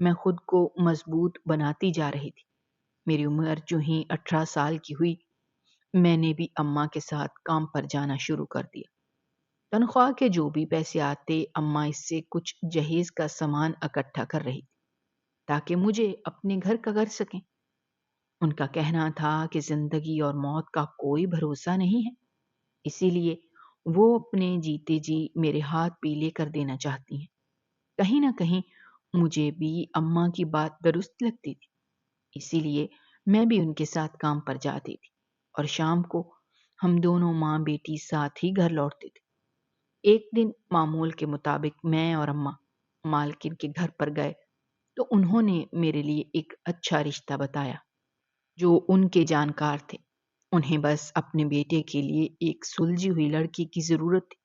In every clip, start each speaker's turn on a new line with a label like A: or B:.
A: میں خود کو مضبوط بناتی جا رہی تھی۔ میری عمر جو ہی 18 سال کی ہوئی، میں نے بھی اماں کے ساتھ کام پر جانا شروع کر دیا۔ تنخواہ کے جو بھی پیسے آتے، اماں اس سے کچھ جہیز کا سامان اکٹھا کر رہی تھی تاکہ مجھے اپنے گھر کا کر سکیں۔ ان کا کہنا تھا کہ زندگی اور موت کا کوئی بھروسہ نہیں ہے، اسی لیے وہ اپنے جیتے جی میرے ہاتھ پیلے کر دینا چاہتی ہیں۔ کہیں نہ کہیں مجھے بھی اماں کی بات درست لگتی تھی، اسی لیے میں بھی ان کے ساتھ کام پر جاتی تھی اور شام کو ہم دونوں ماں بیٹی ساتھ ہی گھر لوٹتے تھے۔ ایک دن معمول کے مطابق میں اور اماں مالکن کے گھر پر گئے تو انہوں نے میرے لیے ایک اچھا رشتہ بتایا جو ان کے جانکار تھے۔ انہیں بس اپنے بیٹے کے لیے ایک سلجھی ہوئی لڑکی کی ضرورت تھی۔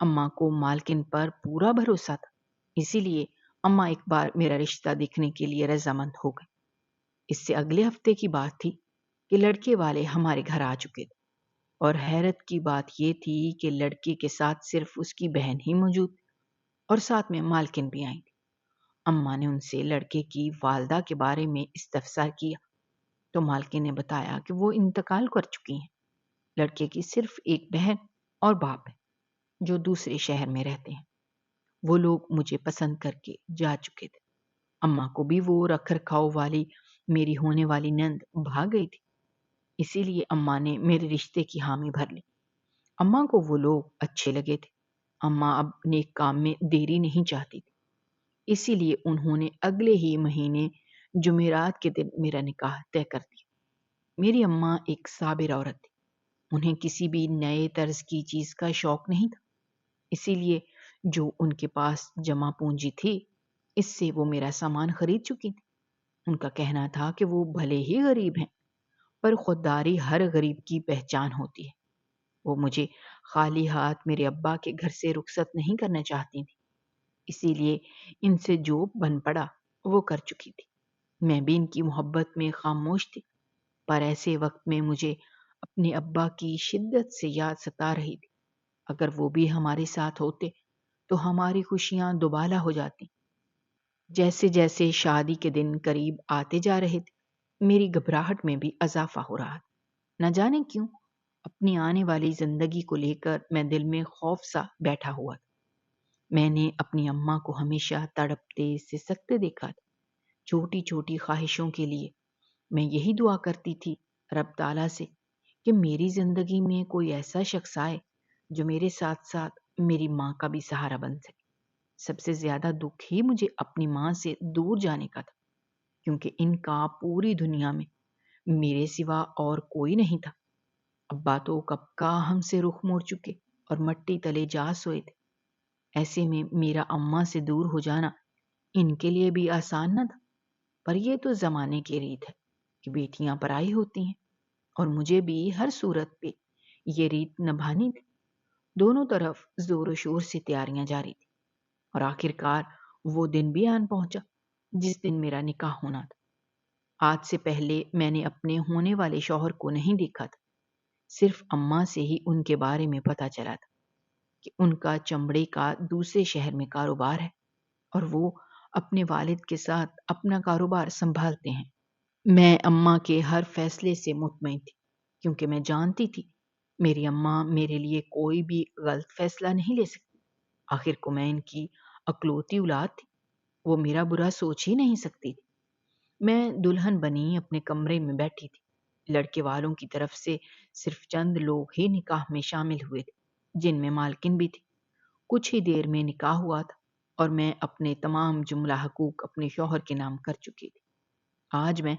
A: اماں کو مالکن پر پورا بھروسہ تھا، اسی لیے اماں ایک بار میرا رشتہ دیکھنے کے لیے رضامند ہو گئے۔ اس سے اگلے ہفتے کی بات تھی کہ لڑکے والے ہمارے گھر آ چکے تھے، اور حیرت کی بات یہ تھی کہ لڑکے کے ساتھ صرف اس کی بہن ہی موجود تھی اور ساتھ میں مالکن بھی آئی تھی۔ اماں نے ان سے لڑکے کی والدہ کے بارے میں استفسار کیا تو مالکن نے بتایا کہ وہ انتقال کر چکی ہیں۔ لڑکے کی صرف ایک بہن اور باپ ہے جو دوسرے شہر میں رہتے ہیں۔ وہ لوگ مجھے پسند کر کے جا چکے تھے۔ اماں کو بھی وہ رکھ رکھاؤ والی میری ہونے والی نند بھاگ گئی تھی، اسی لیے اماں نے میرے رشتے کی حامی بھر لی۔ اماں کو وہ لوگ اچھے لگے تھے۔ اماں اب نیک کام میں دیری نہیں چاہتی تھی، اسی لیے انہوں نے اگلے ہی مہینے جمعرات کے دن میرا نکاح طے کر دیا۔ میری اماں ایک صابر عورت تھی، انہیں کسی بھی نئے طرز کی چیز کا شوق نہیں تھا، اسی لیے جو ان کے پاس جمع پونجی تھی اس سے وہ میرا سامان خرید چکی تھی۔ ان کا کہنا تھا کہ وہ بھلے ہی غریب ہیں پر خودداری ہر غریب کی پہچان ہوتی ہے۔ وہ مجھے خالی ہاتھ میرے ابا کے گھر سے رخصت نہیں کرنا چاہتی تھی، اسی لیے ان سے جو بن پڑا وہ کر چکی تھی۔ میں بھی ان کی محبت میں خاموش تھی، پر ایسے وقت میں مجھے اپنے ابا کی شدت سے یاد ستا رہی تھی۔ اگر وہ بھی ہمارے ساتھ ہوتے تو ہماری خوشیاں دوبالا ہو جاتی۔ جیسے جیسے شادی کے دن قریب آتے جا رہے تھے، میری گھبراہٹ میں بھی اضافہ ہو رہا تھا۔ نہ جانے کیوں اپنی آنے والی زندگی کو لے کر میں دل میں خوف سا بیٹھا ہوا تھا۔ میں نے اپنی اماں کو ہمیشہ تڑپتے سسکتے دیکھا تھا۔ چھوٹی چھوٹی خواہشوں کے لیے میں یہی دعا کرتی تھی رب تعالیٰ سے کہ میری زندگی میں کوئی ایسا شخص آئے جو میرے ساتھ ساتھ میری ماں کا بھی سہارا بن سکے۔ سب سے زیادہ دکھ ہی مجھے اپنی ماں سے دور جانے کا تھا، کیونکہ ان کا پوری دنیا میں میرے سوا اور کوئی نہیں تھا۔ ابا تو کب کا ہم سے رخ موڑ چکے اور مٹی تلے جا سوئے تھے۔ ایسے میں میرا اماں سے دور ہو جانا ان کے لیے بھی آسان نہ تھا، پر یہ تو زمانے کی ریت ہے کہ بیٹیاں پرائی ہوتی ہیں، اور مجھے بھی ہر صورت پہ یہ ریت نبھانی تھی۔ دونوں طرف زور و شور سے تیاریاں جاری تھی، اور آخر کار وہ دن بھی آن پہنچا جس دن میرا نکاح ہونا تھا۔ آج سے پہلے میں نے اپنے ہونے والے شوہر کو نہیں دیکھا تھا، صرف اماں سے ہی ان کے بارے میں پتا چلا تھا کہ ان کا چمڑے کا دوسرے شہر میں کاروبار ہے اور وہ اپنے والد کے ساتھ اپنا کاروبار سنبھالتے ہیں۔ میں اماں کے ہر فیصلے سے مطمئن تھی، کیونکہ میں جانتی تھی میری اماں میرے لیے کوئی بھی غلط فیصلہ نہیں لے سکتی۔ آخر کو میں ان کی اکلوتی اولاد تھی، وہ میرا برا سوچ ہی نہیں سکتی تھی۔ میں دلہن بنی اپنے کمرے میں بیٹھی تھی۔ لڑکے والوں کی طرف سے صرف چند لوگ ہی نکاح میں شامل ہوئے تھے، جن میں مالکن بھی تھی۔ کچھ ہی دیر میں نکاح ہوا تھا اور میں اپنے تمام جملہ حقوق اپنے شوہر کے نام کر چکی تھی۔ آج میں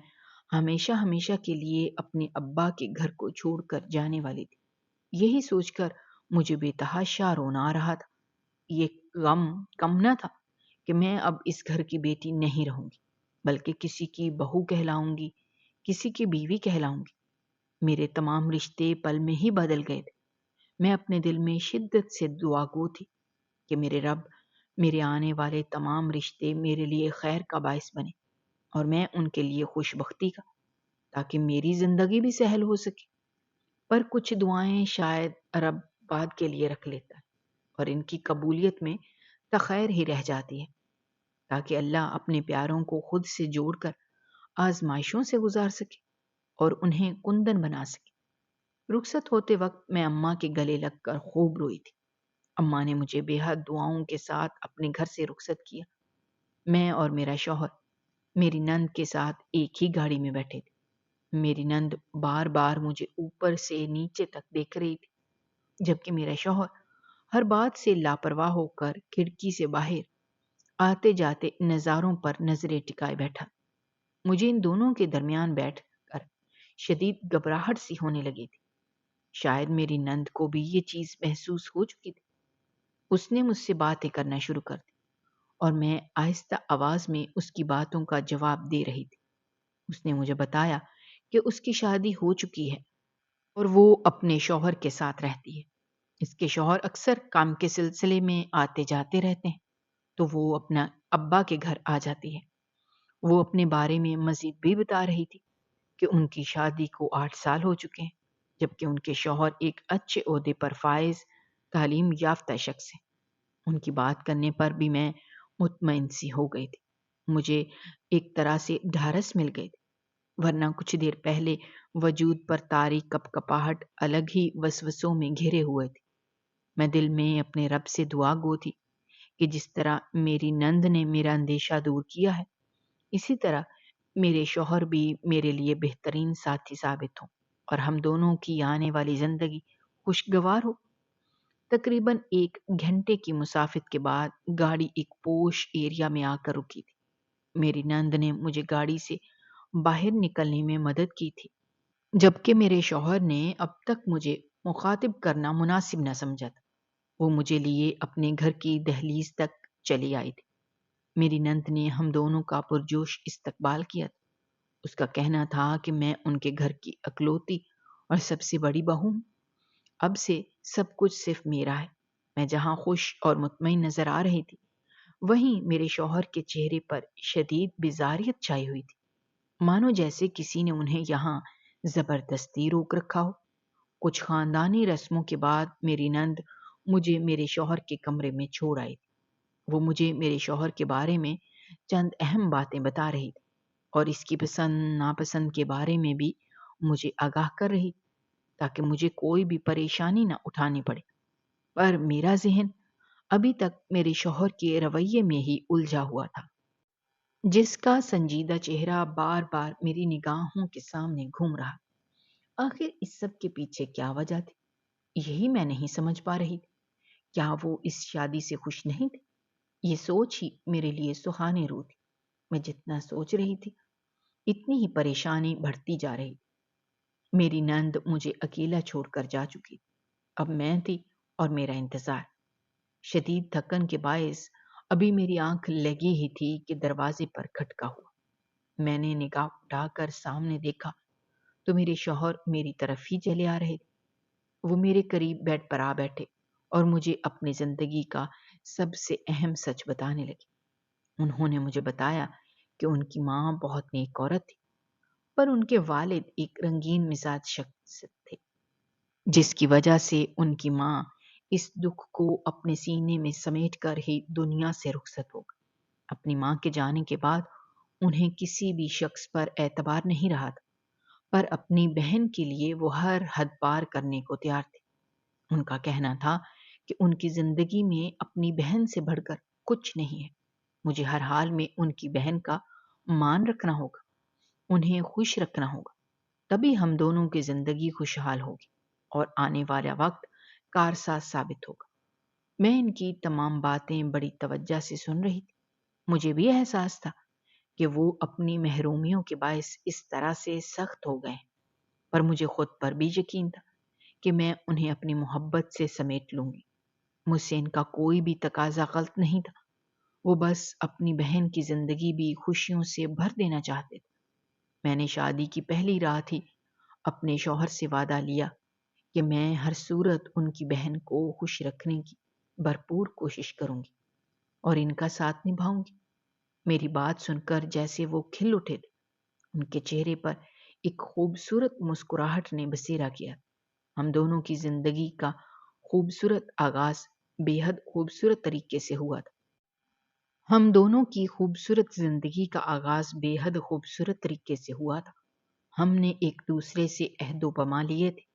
A: ہمیشہ ہمیشہ کے لیے اپنے ابا کے گھر کو چھوڑ کر جانے والی تھی۔ یہی سوچ کر مجھے بے تحاشا رونا آ رہا تھا۔ یہ غم کم نہ تھا کہ میں اب اس گھر کی بیٹی نہیں رہوں گی، بلکہ کسی کی بہو کہلاؤں گی، کسی کی بیوی کہلاؤں گی۔ میرے تمام رشتے پل میں ہی بدل گئے تھے۔ میں اپنے دل میں شدت سے دعا گو تھی کہ میرے رب میرے آنے والے تمام رشتے میرے لیے خیر کا باعث بنے اور میں ان کے لیے خوش بختی کا، تاکہ میری زندگی بھی سہل ہو سکے۔ پر کچھ دعائیں شاید رب بعد کے لیے رکھ لیتا ہے اور ان کی قبولیت میں تخیر ہی رہ جاتی ہے۔ تاکہ اللہ اپنے پیاروں کو خود سے جوڑ کر آزمائشوں سے گزار سکے اور انہیں کندن بنا سکے۔ رخصت ہوتے وقت میں اماں کے گلے لگ کر خوب روئی تھی۔ اماں نے مجھے بے حد دعاؤں کے ساتھ اپنے گھر سے رخصت کیا۔ میں اور میرا شوہر میری نند کے ساتھ ایک ہی گاڑی میں بیٹھے تھے۔ میری نند بار بار مجھے اوپر سے نیچے تک دیکھ رہی تھی، جبکہ میرا شوہر ہر بات سے لاپرواہ ہو کر کھڑکی سے باہر آتے جاتے نظاروں پر نظریں ٹکائے بیٹھا۔ مجھے ان دونوں کے درمیان بیٹھ کر شدید گھبراہٹ سی ہونے لگی تھی۔ شاید میری نند کو بھی یہ چیز محسوس ہو چکی تھی۔ اس نے مجھ سے باتیں کرنا شروع کر دی اور میں آہستہ آواز میں اس کی باتوں کا جواب دے رہی تھی۔ اس نے مجھے بتایا کہ اس کی شادی ہو چکی ہے اور وہ اپنے شوہر کے ساتھ رہتی ہے۔ اس کے شوہر اکثر کام کے سلسلے میں آتے جاتے رہتے ہیں، تو وہ اپنا ابا کے گھر آ جاتی ہے۔ وہ اپنے بارے میں مزید بھی بتا رہی تھی کہ ان کی شادی کو 8 سال ہو چکے ہیں، جبکہ ان کے شوہر ایک اچھے عہدے پر فائز تعلیم یافتہ شخص ہیں۔ ان کی بات کرنے پر بھی میں مطمئن سی ہو گئی تھی۔ مجھے ایک طرح سے ڈھارس مل گئی تھی، ورنہ کچھ دیر پہلے وجود پر طاری کپ کپاہٹ الگ ہی وسوسوں میں گھرے ہوئے تھی۔ میں دل میں اپنے رب سے دعا گو تھی کہ جس طرح میری نند نے میرا اندیشہ دور کیا ہے، اسی طرح میرے شوہر بھی میرے لیے بہترین ساتھی ثابت ہوں اور ہم دونوں کی آنے والی زندگی خوشگوار ہو۔ تقریباً 1 گھنٹے کی مسافت کے بعد گاڑی ایک پوش ایریا میں آ کر رکی تھی۔ میری نند نے مجھے گاڑی سے باہر نکلنے میں مدد کی تھی، جبکہ میرے شوہر نے اب تک مجھے مخاطب کرنا مناسب نہ سمجھا تھا۔ وہ مجھے لیے اپنے گھر کی دہلیز تک چلی آئی تھی۔ میری نند نے ہم دونوں کا پرجوش استقبال کیا تھا۔ اس کا کہنا تھا کہ میں ان کے گھر کی اکلوتی اور سب سے بڑی بہو ہوں۔ اب سے سب کچھ صرف میرا ہے۔ میں جہاں خوش اور مطمئن نظر آ رہی تھی، وہیں میرے شوہر کے چہرے پر شدید بیزاریت چھائی ہوئی تھی، مانو جیسے کسی نے انہیں یہاں زبردستی روک رکھا ہو۔ کچھ خاندانی رسموں کے بعد میری نند مجھے میرے شوہر کے کمرے میں چھوڑ آئی تھی۔ وہ مجھے میرے شوہر کے بارے میں چند اہم باتیں بتا رہی تھی اور اس کی پسند ناپسند کے بارے میں بھی مجھے آگاہ کر رہی تھی، تاکہ مجھے کوئی بھی پریشانی نہ اٹھانی پڑے۔ پر میرا ذہن ابھی تک میرے شوہر کے رویے میں ہی الجھا ہوا تھا، جس کا سنجیدہ چہرہ بار بار میری نگاہوں کے سامنے گھوم رہا۔ آخر اس سب کے پیچھے کیا وجہ تھی؟ یہی میں نہیں سمجھ پا رہی تھی۔ کیا وہ اس شادی سے خوش نہیں تھے؟ یہ سوچ ہی میرے لیے سہانی رو تھی۔ میں جتنا سوچ رہی تھی، اتنی ہی پریشانی بڑھتی جا رہی تھی۔ میری نند مجھے اکیلا چھوڑ کر جا چکی تھی۔ اب میں تھی اور میرا انتظار۔ شدید تھکن کے باعث ابھی میری آنکھ لگی ہی تھی کہ دروازے پر کھٹکا ہوا۔ میں نے نگاہ اٹھا کر سامنے دیکھا تو میرے شوہر میری طرف ہی چلے آ رہے تھے۔ وہ میرے قریب بیڈ پر آ بیٹھے اور مجھے اپنی زندگی کا سب سے اہم سچ بتانے لگے۔ انہوں نے مجھے بتایا کہ ان کی ماں بہت نیک عورت تھی، پر ان کے والد ایک رنگین مزاج شخص تھے، جس کی وجہ سے ان کی ماں اس دکھ کو اپنے سینے میں سمیٹ کر ہی دنیا سے رخصت ہو گئی۔ اپنی ماں کے جانے کے بعد انہیں کسی بھی شخص پر اعتبار نہیں رہا تھا، پر اپنی بہن کے لیے وہ ہر حد پار کرنے کو تیار تھے۔ ان کا کہنا تھا کہ ان کی زندگی میں اپنی بہن سے بڑھ کر کچھ نہیں ہے۔ مجھے ہر حال میں ان کی بہن کا مان رکھنا ہوگا، انہیں خوش رکھنا ہوگا، تبھی ہم دونوں کی زندگی خوشحال ہوگی اور آنے والا وقت کارساز ثابت ہوگا۔ میں ان کی تمام باتیں بڑی توجہ سے سن رہی تھی۔ مجھے بھی احساس تھا کہ وہ اپنی محرومیوں کے باعث اس طرح سے سخت ہو گئے ہیں، پر مجھے خود پر بھی یقین تھا کہ میں انہیں اپنی محبت سے سمیٹ لوں گی۔ مجھ سے ان کا کوئی بھی تقاضا غلط نہیں تھا۔ وہ بس اپنی بہن کی زندگی بھی خوشیوں سے بھر دینا چاہتے تھے۔ میں نے شادی کی پہلی رات ہی اپنے شوہر سے وعدہ لیا کہ میں ہر صورت ان کی بہن کو خوش رکھنے کی بھرپور کوشش کروں گی اور ان کا ساتھ نبھاؤں گی۔ میری بات سن کر جیسے وہ کھل اٹھے تھے، ان کے چہرے پر ایک خوبصورت مسکراہٹ نے بسیرا کیا۔ ہم دونوں کی زندگی کا خوبصورت آغاز بے حد خوبصورت طریقے سے ہوا تھا۔ ہم دونوں کی خوبصورت زندگی کا آغاز بے حد خوبصورت طریقے سے ہوا تھا۔ ہم نے ایک دوسرے سے عہد و پیمان لیے تھے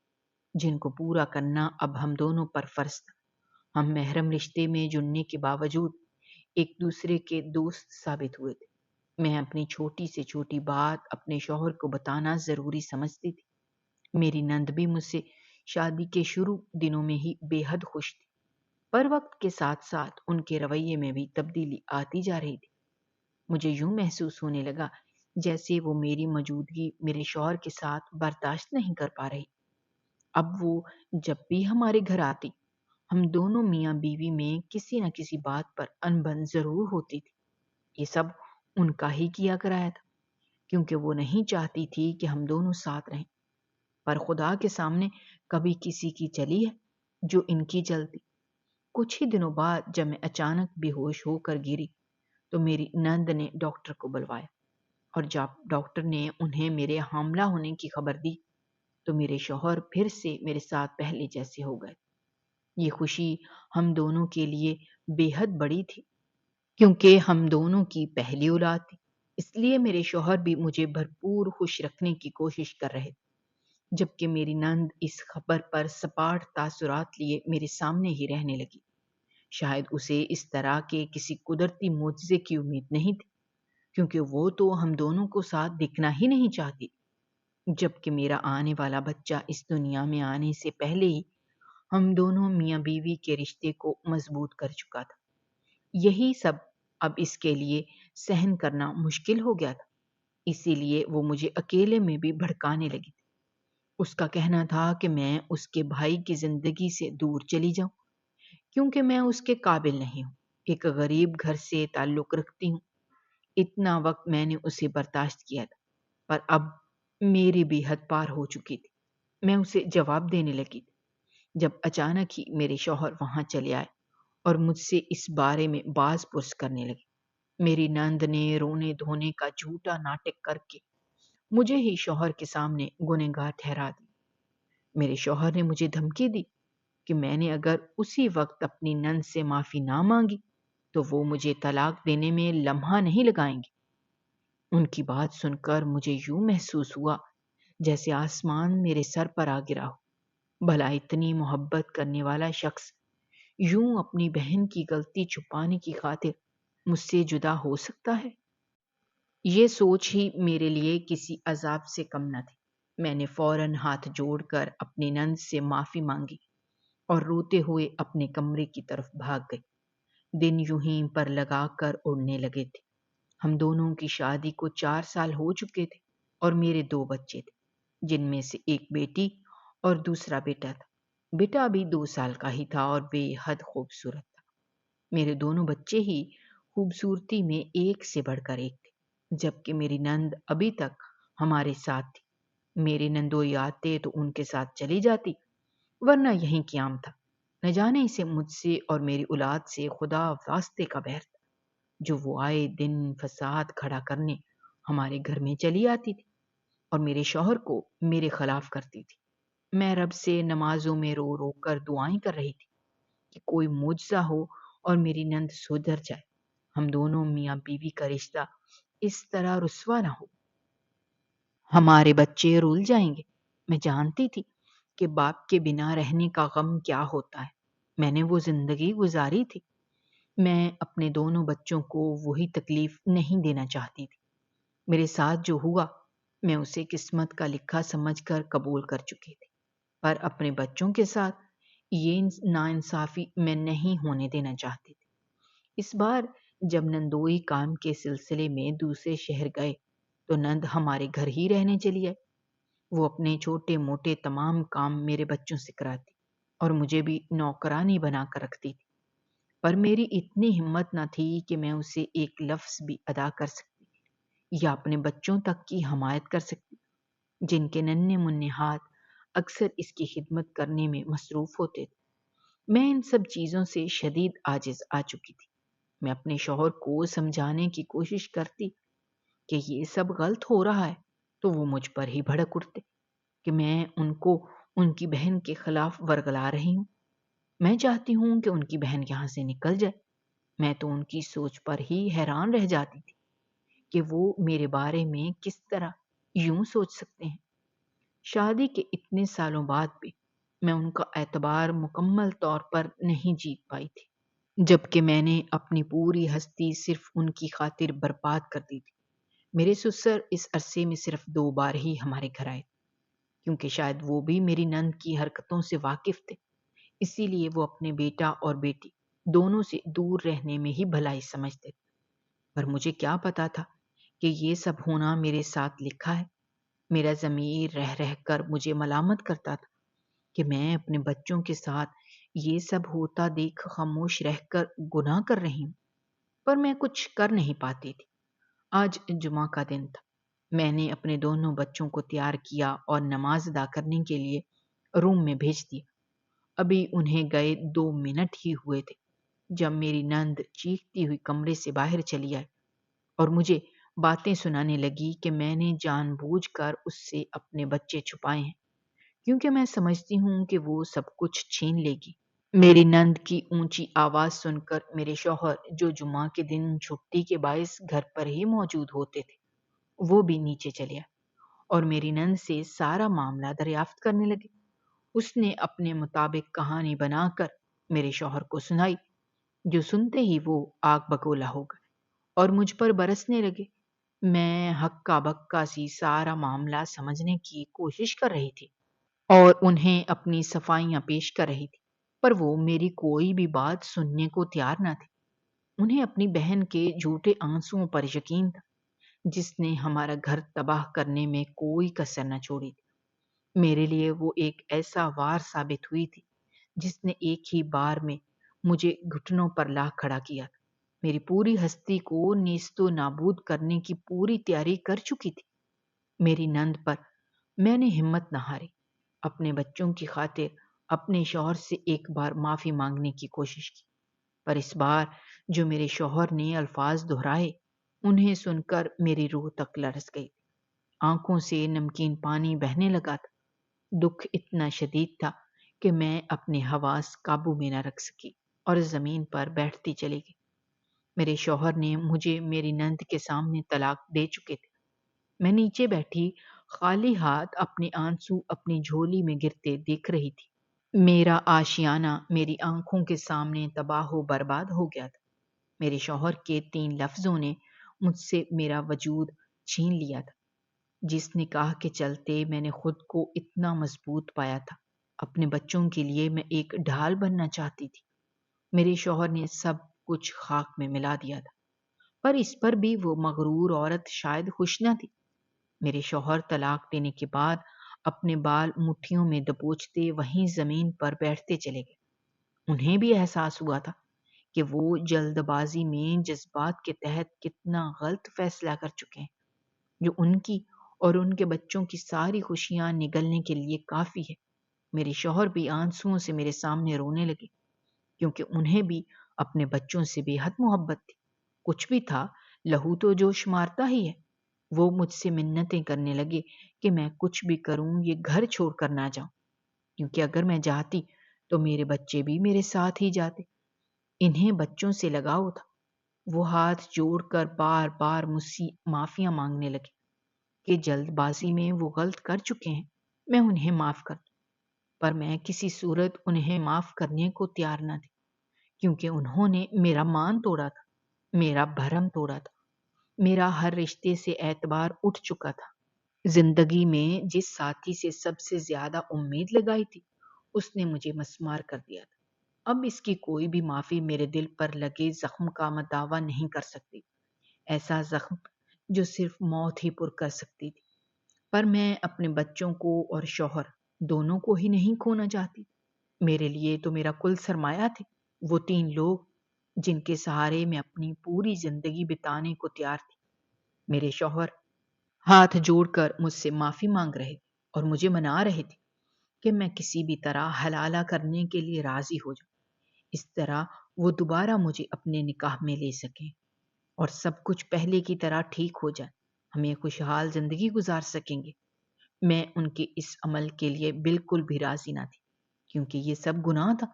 A: جن کو پورا کرنا اب ہم دونوں پر فرض تھا۔ ہم محرم رشتے میں جڑنے کے باوجود ایک دوسرے کے دوست ثابت ہوئے تھے۔ میں اپنی چھوٹی سے چھوٹی بات اپنے شوہر کو بتانا ضروری سمجھتی تھی۔ میری نند بھی مجھ سے شادی کے شروع دنوں میں ہی بے حد خوش تھی، پر وقت کے ساتھ ساتھ ان کے رویے میں بھی تبدیلی آتی جا رہی تھی۔ مجھے یوں محسوس ہونے لگا جیسے وہ میری موجودگی میرے شوہر کے ساتھ برداشت نہیں کر پا رہی۔ اب وہ جب بھی ہمارے گھر آتی، ہم دونوں میاں بیوی میں کسی نہ کسی بات پر انبن ضرور ہوتی تھی۔ یہ سب ان کا ہی کیا کرایا تھا، کیونکہ وہ نہیں چاہتی تھی کہ ہم دونوں ساتھ رہیں۔ پر خدا کے سامنے کبھی کسی کی چلی ہے جو ان کی چلتی۔ کچھ ہی دنوں بعد جب میں اچانک بے ہوش ہو کر گری تو میری نند نے ڈاکٹر کو بلوایا، اور جب ڈاکٹر نے انہیں میرے حاملہ ہونے کی خبر دی تو میرے شوہر پھر سے میرے ساتھ پہلے جیسے ہو گئے۔ یہ خوشی ہم دونوں کے لیے بے حد بڑی تھی، کیونکہ ہم دونوں کی پہلی اولاد تھی۔ اس لیے میرے شوہر بھی مجھے بھرپور خوش رکھنے کی کوشش کر رہے تھے، جبکہ میری نند اس خبر پر سپاٹ تاثرات لیے میرے سامنے ہی رہنے لگی۔ شاید اسے اس طرح کے کسی قدرتی معجزے کی امید نہیں تھی، کیونکہ وہ تو ہم دونوں کو ساتھ دکھنا ہی نہیں چاہتی، جبکہ میرا آنے والا بچہ اس دنیا میں آنے سے پہلے ہی ہم دونوں میاں بیوی کے رشتے کو مضبوط کر چکا تھا۔ یہی سب اب اس کے لیے سہن کرنا مشکل ہو گیا تھا، اسی لیے وہ مجھے اکیلے میں بھی بھڑکانے لگی تھی۔ اس کا کہنا تھا کہ میں اس کے بھائی کی زندگی سے دور چلی جاؤں، کیونکہ میں اس کے قابل نہیں ہوں، ایک غریب گھر سے تعلق رکھتی ہوں۔ اتنا وقت میں نے اسے برداشت کیا تھا، پر اب میری بھی حد پار ہو چکی تھی۔ میں اسے جواب دینے لگی تھی جب اچانک ہی میرے شوہر وہاں چلے آئے اور مجھ سے اس بارے میں باز پرس کرنے لگے۔ میری نند نے رونے دھونے کا جھوٹا ناٹک کر کے مجھے ہی شوہر کے سامنے گنہگار ٹھہرا دی۔ میرے شوہر نے مجھے دھمکی دی کہ میں نے اگر اسی وقت اپنی نند سے معافی نہ مانگی تو وہ مجھے طلاق دینے میں لمحہ نہیں لگائیں گے۔ ان کی بات سن کر مجھے یوں محسوس ہوا جیسے آسمان میرے سر پر آ گرا ہو۔ بھلا اتنی محبت کرنے والا شخص یوں اپنی بہن کی غلطی چھپانے کی خاطر مجھ سے جدا ہو سکتا ہے؟ یہ سوچ ہی میرے لیے کسی عذاب سے کم نہ تھی۔ میں نے فوراً ہاتھ جوڑ کر اپنی نند سے معافی مانگی اور روتے ہوئے اپنے کمرے کی طرف بھاگ گئی۔ دن یوں ہی پر لگا کر اڑنے لگے تھے۔ ہم دونوں کی شادی کو 4 سال ہو چکے تھے اور میرے 2 بچے تھے، جن میں سے ایک بیٹی اور دوسرا بیٹا تھا۔ بیٹا ابھی 2 سال کا ہی تھا اور بے حد خوبصورت تھا۔ میرے دونوں بچے ہی خوبصورتی میں ایک سے بڑھ کر ایک تھے، جبکہ میری نند ابھی تک ہمارے ساتھ تھی۔ میری نندوئی آتے تو ان کے ساتھ چلی جاتی، ورنہ یہیں قیام تھا۔ نہ جانے اسے مجھ سے اور میری اولاد سے خدا واسطے کا بہر تھا، جو وہ آئے دن فساد کھڑا کرنے ہمارے گھر میں چلی آتی تھی اور میرے شوہر کو میرے خلاف کرتی تھی۔ میں رب سے نمازوں میں رو رو کر دعائیں کر رہی تھی کہ کوئی معجزہ ہو اور میری نند سدھر جائے، ہم دونوں میاں بیوی کا رشتہ اس طرح رسوا نہ ہو، ہمارے بچے رول جائیں گے۔ میں جانتی تھی کہ باپ کے بنا رہنے کا غم کیا ہوتا ہے۔ میں نے وہ زندگی گزاری تھی۔ میں اپنے دونوں بچوں کو وہی تکلیف نہیں دینا چاہتی تھی۔ میرے ساتھ جو ہوا میں اسے قسمت کا لکھا سمجھ کر قبول کر چکی تھی، پر اپنے بچوں کے ساتھ یہ ناانصافی میں نہیں ہونے دینا چاہتی تھی۔ اس بار جب نندوئی کام کے سلسلے میں دوسرے شہر گئے تو نند ہمارے گھر ہی رہنے چلی آئی۔ وہ اپنے چھوٹے موٹے تمام کام میرے بچوں سے کراتی اور مجھے بھی نوکرانی بنا کر رکھتی تھی، پر میری اتنی ہمت نہ تھی کہ میں اسے ایک لفظ بھی ادا کر سکتی یا اپنے بچوں تک کی حمایت کر سکتی، جن کے ننھے منھے ہاتھ اکثر اس کی خدمت کرنے میں مصروف ہوتے تھے۔ میں ان سب چیزوں سے شدید عاجز آ چکی تھی۔ میں اپنے شوہر کو سمجھانے کی کوشش کرتی کہ یہ سب غلط ہو رہا ہے تو وہ مجھ پر ہی بھڑک اٹھتے کہ میں ان کو ان کی بہن کے خلاف ورگلا رہی ہوں۔ میں چاہتی ہوں کہ ان کی بہن یہاں سے نکل جائے۔ میں تو ان کی سوچ پر ہی حیران رہ جاتی تھی کہ وہ میرے بارے میں کس طرح یوں سوچ سکتے ہیں۔ شادی کے اتنے سالوں بعد بھی میں ان کا اعتبار مکمل طور پر نہیں جیت پائی تھی، جبکہ میں نے اپنی پوری ہستی صرف ان کی خاطر برباد کر دی تھی۔ میرے سسر اس عرصے میں صرف 2 بار ہی ہمارے گھر آئے، کیونکہ شاید وہ بھی میری نند کی حرکتوں سے واقف تھے، اسی لیے وہ اپنے بیٹا اور بیٹی دونوں سے دور رہنے میں ہی بھلائی سمجھتے تھے۔ پر مجھے کیا پتا تھا کہ یہ سب ہونا میرے ساتھ لکھا ہے۔ میرا ضمیر رہ رہ کر مجھے ملامت کرتا تھا کہ میں اپنے بچوں کے ساتھ یہ سب ہوتا دیکھ خاموش رہ کر گناہ کر رہی ہوں، پر میں کچھ کر نہیں پاتی تھی۔ آج جمعہ کا دن تھا۔ میں نے اپنے دونوں بچوں کو تیار کیا اور نماز ادا کرنے کے لیے روم میں بھیج دیا۔ ابھی انہیں گئے 2 منٹ ہی ہوئے تھے جب میری نند چیختی ہوئی کمرے سے باہر چلی آئی اور مجھے باتیں سنانے لگی کہ میں نے جان بوجھ کر اس سے اپنے بچے چھپائے ہیں، کیونکہ میں سمجھتی ہوں کہ وہ سب کچھ چھین لے گی۔ میری نند کی اونچی آواز سن کر میرے شوہر، جو جمعہ کے دن چھٹی کے باعث گھر پر ہی موجود ہوتے تھے، وہ بھی نیچے چلے آئے اور میری نند سے سارا معاملہ دریافت کرنے لگے۔ اس نے اپنے مطابق کہانی بنا کر میرے شوہر کو سنائی، جو سنتے ہی وہ آگ بگولا ہو گئے اور مجھ پر برسنے لگے۔ میں ہکا بکا سی سارا معاملہ سمجھنے کی کوشش کر رہی تھی اور انہیں اپنی صفائیاں پیش کر رہی تھی، پر وہ میری کوئی بھی بات سننے کو تیار نہ تھی۔ انہیں اپنی بہن کے جھوٹے آنسوؤں پر یقین تھا، جس نے ہمارا گھر تباہ کرنے میں کوئی کسر نہ چھوڑی تھی۔ میرے لیے وہ ایک ایسا وار ثابت ہوئی تھی جس نے ایک ہی بار میں مجھے گھٹنوں پر لا کھڑا کیا تھا۔ میری پوری ہستی کو نیست و نابود کرنے کی پوری تیاری کر چکی تھی۔ میری نند پر میں نے ہمت نہ ہاری، اپنے بچوں کی خاطر اپنے شوہر سے ایک بار معافی مانگنے کی کوشش کی، پر اس بار جو میرے شوہر نے الفاظ دہرائے انہیں سن کر میری روح تک لرز گئی۔ آنکھوں سے نمکین پانی بہنے لگا تھا۔ دکھ اتنا شدید تھا کہ میں اپنے حواس قابو میں نہ رکھ سکی اور زمین پر بیٹھتی چلی گئی۔ میرے شوہر نے مجھے میری نند کے سامنے طلاق دے چکے تھے۔ میں نیچے بیٹھی خالی ہاتھ اپنے آنسو اپنی جھولی میں گرتے دیکھ رہی تھی۔ میرا آشیانہ میری آنکھوں کے سامنے تباہ و برباد ہو گیا تھا۔ میرے شوہر کے 3 لفظوں نے مجھ سے میرا وجود چھین لیا تھا۔ جس نکاح کے چلتے میں نے خود کو اتنا مضبوط پایا تھا، اپنے بچوں کے لیے میں ایک ڈھال بننا چاہتی تھی، میرے شوہر نے سب کچھ خاک میں ملا دیا تھا۔ پر اس پر بھی وہ مغرور عورت شاید خوش نہ تھی۔ میرے شوہر طلاق دینے کے بعد اپنے بال مٹھیوں میں دبوچتے وہیں زمین پر بیٹھتے چلے گئے۔ انہیں بھی احساس ہوا تھا کہ وہ جلد بازی میں جذبات کے تحت کتنا غلط فیصلہ کر چکے ہیں، جو ان کی اور ان کے بچوں کی ساری خوشیاں نگلنے کے لیے کافی ہے۔ میرے شوہر بھی آنسوؤں سے میرے سامنے رونے لگے، کیونکہ انہیں بھی اپنے بچوں سے بے حد محبت تھی۔ کچھ بھی تھا، لہو تو جوش مارتا ہی ہے۔ وہ مجھ سے منتیں کرنے لگے کہ میں کچھ بھی کروں یہ گھر چھوڑ کر نہ جاؤں، کیونکہ اگر میں جاتی تو میرے بچے بھی میرے ساتھ ہی جاتے۔ انہیں بچوں سے لگاؤ تھا۔ وہ ہاتھ جوڑ کر بار بار مجھ سے معافیاں مانگنے لگے کہ جلد بازی میں وہ غلط کر چکے ہیں، میں انہیں معاف کر دوں۔ پر میں کسی صورت انہیں معاف کرنے کو تیار نہ تھی، کیونکہ انہوں نے میرا مان توڑا تھا، میرا بھرم توڑا تھا، میرا ہر رشتے سے اعتبار اٹھ چکا تھا۔ زندگی میں جس ساتھی سے سب سے زیادہ امید لگائی تھی، اس نے مجھے مسمار کر دیا تھا۔ اب اس کی کوئی بھی معافی میرے دل پر لگے زخم کا مداوا نہیں کر سکتی، ایسا زخم جو صرف موت ہی پر کر سکتی تھی۔ پر میں اپنے بچوں کو اور شوہر دونوں کو ہی نہیں کھونا چاہتی۔ میرے لیے تو میرا کل سرمایہ تھے وہ 3 لوگ جن کے سہارے میں اپنی پوری زندگی بتانے کو تیار تھی۔ میرے شوہر ہاتھ جوڑ کر مجھ سے معافی مانگ رہے اور مجھے منا رہے تھے کہ میں کسی بھی طرح حلالہ کرنے کے لیے راضی ہو جاؤں، اس طرح وہ دوبارہ مجھے اپنے نکاح میں لے سکیں اور سب کچھ پہلے کی طرح ٹھیک ہو جائے، ہم ایک خوشحال زندگی گزار سکیں گے۔ میں ان کے اس عمل کے لیے بالکل بھی راضی نہ تھی، کیونکہ یہ سب گناہ تھا۔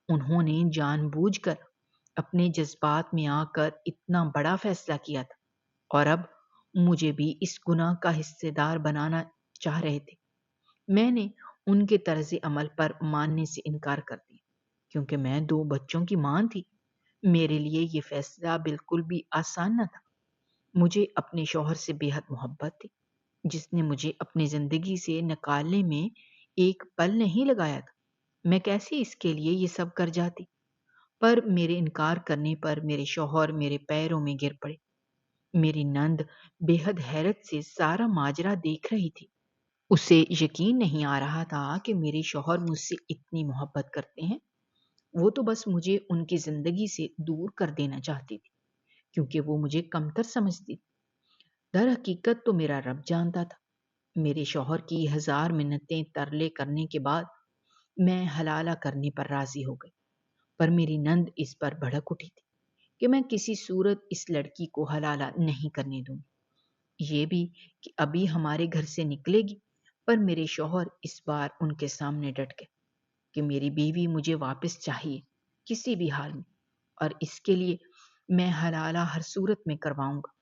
A: انہوں نے جان بوجھ کر اپنے جذبات میں آ کر اتنا بڑا فیصلہ کیا تھا اور اب مجھے بھی اس گناہ کا حصے دار بنانا چاہ رہے تھے۔ میں نے ان کے طرز عمل پر ماننے سے انکار کر دیا کیونکہ میں 2 بچوں کی ماں تھی۔ میرے لیے یہ فیصلہ بالکل بھی آسان نہ تھا۔ مجھے اپنے شوہر سے بے حد محبت تھی، جس نے مجھے اپنی زندگی سے نکالنے میں ایک پل نہیں لگایا تھا۔ میں کیسے اس کے لیے یہ سب کر جاتی؟ پر میرے انکار کرنے پر میرے شوہر میرے پیروں میں گر پڑے۔ میری نند بے حد حیرت سے سارا ماجرا دیکھ رہی تھی۔ اسے یقین نہیں آ رہا تھا کہ میرے شوہر مجھ سے اتنی محبت کرتے ہیں۔ وہ تو بس مجھے ان کی زندگی سے دور کر دینا چاہتی تھی کیونکہ وہ مجھے کمتر سمجھتی تھی۔ در حقیقت تو میرا رب جانتا تھا۔ میرے شوہر کی 1000 منتیں ترلے کرنے کے بعد میں حلالہ کرنے پر راضی ہو گئی، پر میری نند اس پر بھڑک اٹھی تھی کہ میں کسی صورت اس لڑکی کو حلالہ نہیں کرنے دوں گی، یہ بھی کہ ابھی ہمارے گھر سے نکلے گی۔ پر میرے شوہر اس بار ان کے سامنے ڈٹ گئے کہ میری بیوی مجھے واپس چاہیے کسی بھی حال میں، اور اس کے لیے میں حلالہ ہر صورت میں کرواؤں گا۔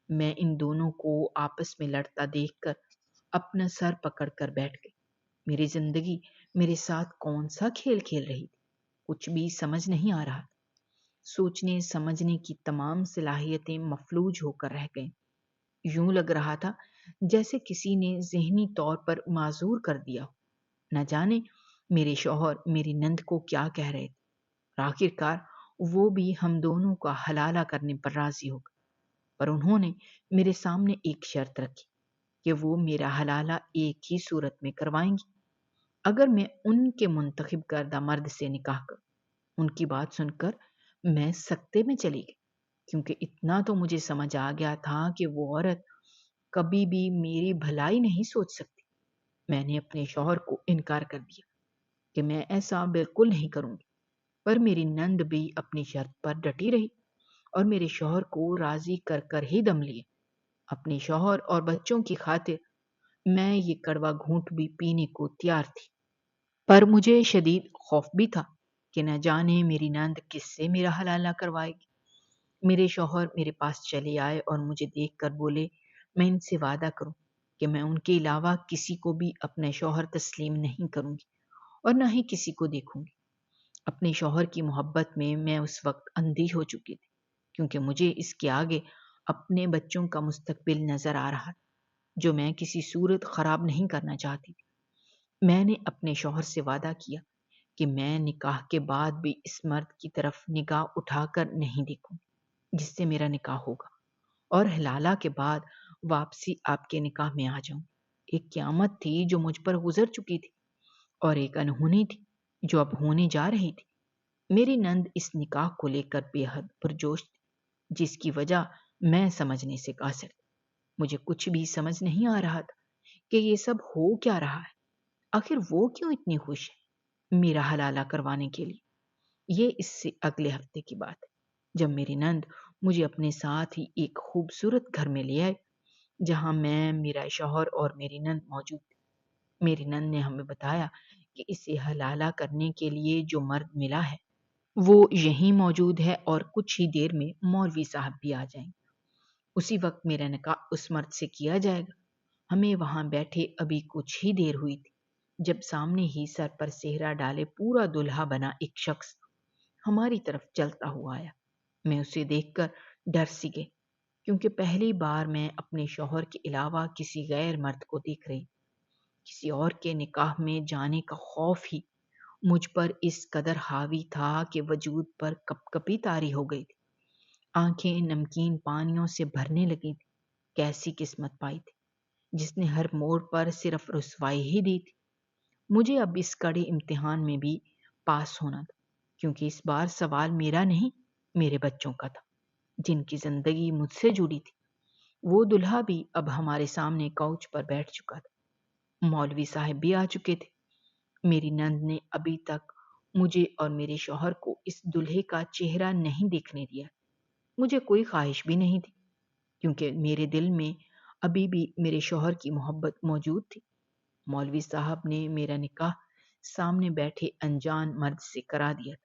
A: میں ان دونوں کو آپس میں لڑتا دیکھ کر اپنا سر پکڑ کر بیٹھ گئی۔ میری زندگی میرے ساتھ کون سا کھیل کھیل رہی تھی؟ کچھ بھی سمجھ نہیں آ رہا۔ سوچنے سمجھنے کی تمام صلاحیتیں مفلوج ہو کر رہ گئیں۔ یوں لگ رہا تھا جیسے کسی نے ذہنی طور پر معذور کر دیا ہو۔ نہ جانے میرے شوہر میری نند کو کیا کہہ رہے تھے۔ آخر کار وہ بھی ہم دونوں کا حلالہ کرنے پر راضی ہو گئے، پر انہوں نے میرے سامنے ایک شرط رکھی کہ وہ میرا حلالہ ایک ہی صورت میں کروائیں گی، اگر میں ان کے منتخب کردہ مرد سے نکاح کروں۔ ان کی بات سن کر میں سکتے میں چلی گئی کیونکہ اتنا تو مجھے سمجھ آ گیا تھا کہ وہ عورت کبھی بھی میری بھلائی نہیں سوچ سکتی۔ میں نے اپنے شوہر کو انکار کر دیا کہ میں ایسا بالکل نہیں کروں گی، پر میری نند بھی اپنی شرط پر ڈٹی رہی اور میرے شوہر کو راضی کر کر ہی دم لیے۔ اپنے شوہر اور بچوں کی خاطر میں یہ کڑوا گھونٹ بھی پینے کو تیار تھی، پر مجھے شدید خوف بھی تھا کہ نہ جانے میری نند کس سے میرا حلالہ کروائے گی۔ میرے شوہر میرے پاس چلے آئے اور مجھے دیکھ کر بولے، میں ان سے وعدہ کروں کہ میں ان کے علاوہ کسی کو بھی اپنے شوہر تسلیم نہیں کروں گی اور نہ ہی کسی کو دیکھوں گی۔ اپنے شوہر کی محبت میں اس وقت اندھی ہو چکی تھی کیونکہ مجھے اس کے آگے اپنے بچوں کا مستقبل نظر آ رہا تھا جو میں کسی صورت خراب نہیں کرنا چاہتی تھی۔ میں نے اپنے شوہر سے وعدہ کیا کہ میں نکاح کے بعد بھی اس مرد کی طرف نگاہ اٹھا کر نہیں دیکھوں جس سے میرا نکاح ہوگا، اور حلالہ کے بعد واپسی آپ کے نکاح میں آ جاؤں۔ ایک قیامت تھی جو مجھ پر گزر چکی تھی اور ایک انہونی تھی جو اب ہونے جا رہی تھی۔ میری نند اس نکاح کو لے کر بے حد پرجوش تھی، جس کی وجہ میں سمجھنے سے قاصر تھی۔ مجھے کچھ بھی سمجھ نہیں آ رہا تھا کہ یہ سب ہو کیا رہا ہے۔ آخر وہ کیوں اتنی خوش ہے میرا حلالہ کروانے کے لیے؟ یہ اس سے اگلے ہفتے کی بات ہے جب میری نند مجھے اپنے ساتھ ہی ایک خوبصورت گھر میں لے آئے جہاں میں، میرا شوہر اور میری نند موجود تھے۔ میری نند نے ہمیں بتایا کہ اسے حلالہ کرنے کے لیے جو مرد ملا ہے وہ یہیں موجود ہے اور کچھ ہی دیر میں مولوی صاحب بھی آ جائیں گے۔ اسی وقت میرا نکاح اس مرد سے کیا جائے گا۔ ہمیں وہاں بیٹھے ابھی کچھ ہی دیر ہوئی تھی جب سامنے ہی سر پر سہرا ڈالے پورا دلہا بنا ایک شخص ہماری طرف چلتا ہوا آیا۔ میں اسے دیکھ کر ڈر سی گئی کیونکہ پہلی بار میں اپنے شوہر کے علاوہ کسی غیر مرد کو دیکھ رہی۔ کسی اور کے نکاح میں جانے کا خوف ہی مجھ پر اس قدر حاوی تھا کہ وجود پر کپ کپی طاری ہو گئی تھی۔ آنکھیں نمکین پانیوں سے بھرنے لگی تھی۔ کیسی قسمت پائی تھی جس نے ہر موڑ پر صرف رسوائی ہی دی تھی۔ مجھے اب اس کڑے امتحان میں بھی پاس ہونا تھا کیونکہ اس بار سوال میرا نہیں میرے بچوں کا تھا جن کی زندگی مجھ سے جڑی تھی۔ وہ دلہا بھی اب ہمارے سامنے کوچ پر بیٹھ چکا تھا۔ مولوی صاحب بھی آ چکے تھے۔ میری نند نے ابھی تک مجھے اور میرے شوہر کو اس دلہے کا چہرہ نہیں دیکھنے دیا۔ مجھے کوئی خواہش بھی نہیں تھی کیونکہ میرے دل میں ابھی بھی میرے شوہر کی محبت موجود تھی۔ مولوی صاحب نے میرا نکاح سامنے بیٹھے انجان مرد سے کرا دیا تھا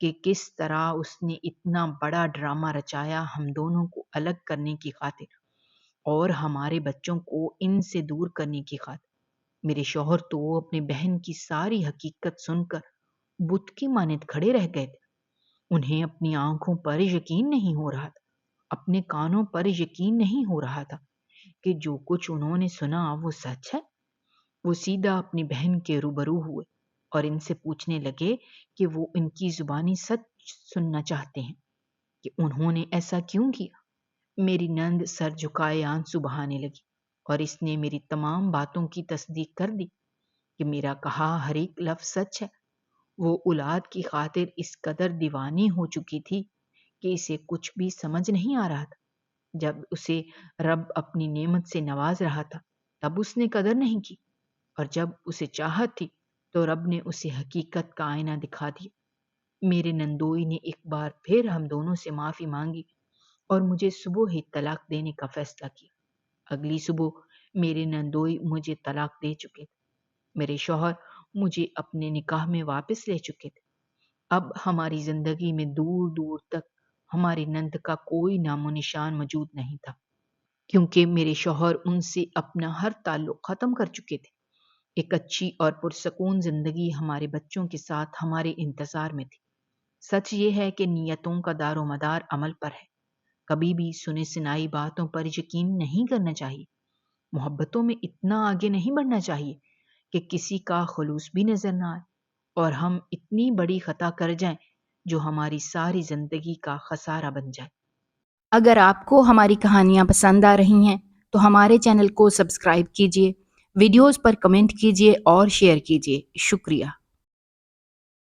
A: کہ کس طرح اس نے اتنا بڑا ڈرامہ رچایا ہم دونوں کو الگ کرنے کی خاطر اور ہمارے بچوں کو ان سے دور کرنے کی خاطر۔ میرے شوہر تو اپنی بہن کی ساری حقیقت سن کر بت کی مانند کھڑے رہ گئے تھے۔ انہیں اپنی آنکھوں پر یقین نہیں ہو رہا تھا، اپنے کانوں پر یقین نہیں ہو رہا تھا کہ جو کچھ انہوں نے سنا وہ سچ ہے۔ وہ سیدھا اپنی بہن کے روبرو ہوئے اور ان سے پوچھنے لگے کہ وہ ان کی زبانی سچ سننا چاہتے ہیں کہ انہوں نے ایسا کیوں کیا۔ میری نند سر جھکائے آنسو بہانے لگی اور اس نے میری تمام باتوں کی تصدیق کر دی کہ میرا کہا ہر ایک لفظ سچ ہے۔ وہ اولاد کی خاطر اس قدر دیوانی ہو چکی تھی کہ اسے کچھ بھی سمجھ نہیں آ رہا تھا۔ جب اسے رب اپنی نعمت سے نواز رہا تھا تب اس نے قدر نہیں کی، اور جب اسے چاہت تھی تو رب نے اسے حقیقت کا آئینہ دکھا دیا۔ میرے نندوئی نے ایک بار پھر ہم دونوں سے معافی مانگی اور مجھے صبح ہی طلاق دینے کا فیصلہ کیا۔ اگلی صبح میرے نندوئی مجھے طلاق دے چکے تھے۔ میرے شوہر مجھے اپنے نکاح میں واپس لے چکے تھے۔ اب ہماری زندگی میں دور دور تک ہماری نند کا کوئی نام و نشان موجود نہیں تھا، کیونکہ میرے شوہر ان سے اپنا ہر تعلق ختم کر چکے تھے۔ ایک اچھی اور پرسکون زندگی ہمارے بچوں کے ساتھ ہمارے انتظار میں تھی۔ سچ یہ ہے کہ نیتوں کا دار و مدار عمل پر ہے۔ کبھی بھی سنی سنائی باتوں پر یقین نہیں کرنا چاہیے۔ محبتوں میں اتنا آگے نہیں بڑھنا چاہیے کہ کسی کا خلوص بھی نظر نہ آئے اور ہم اتنی بڑی خطا کر جائیں جو ہماری ساری زندگی کا خسارہ بن جائے۔
B: اگر آپ کو ہماری کہانیاں پسند آ رہی ہیں تو ہمارے چینل کو سبسکرائب کیجیے، ویڈیوز پر کمنٹ کیجیے اور شیئر کیجیے۔ شکریہ۔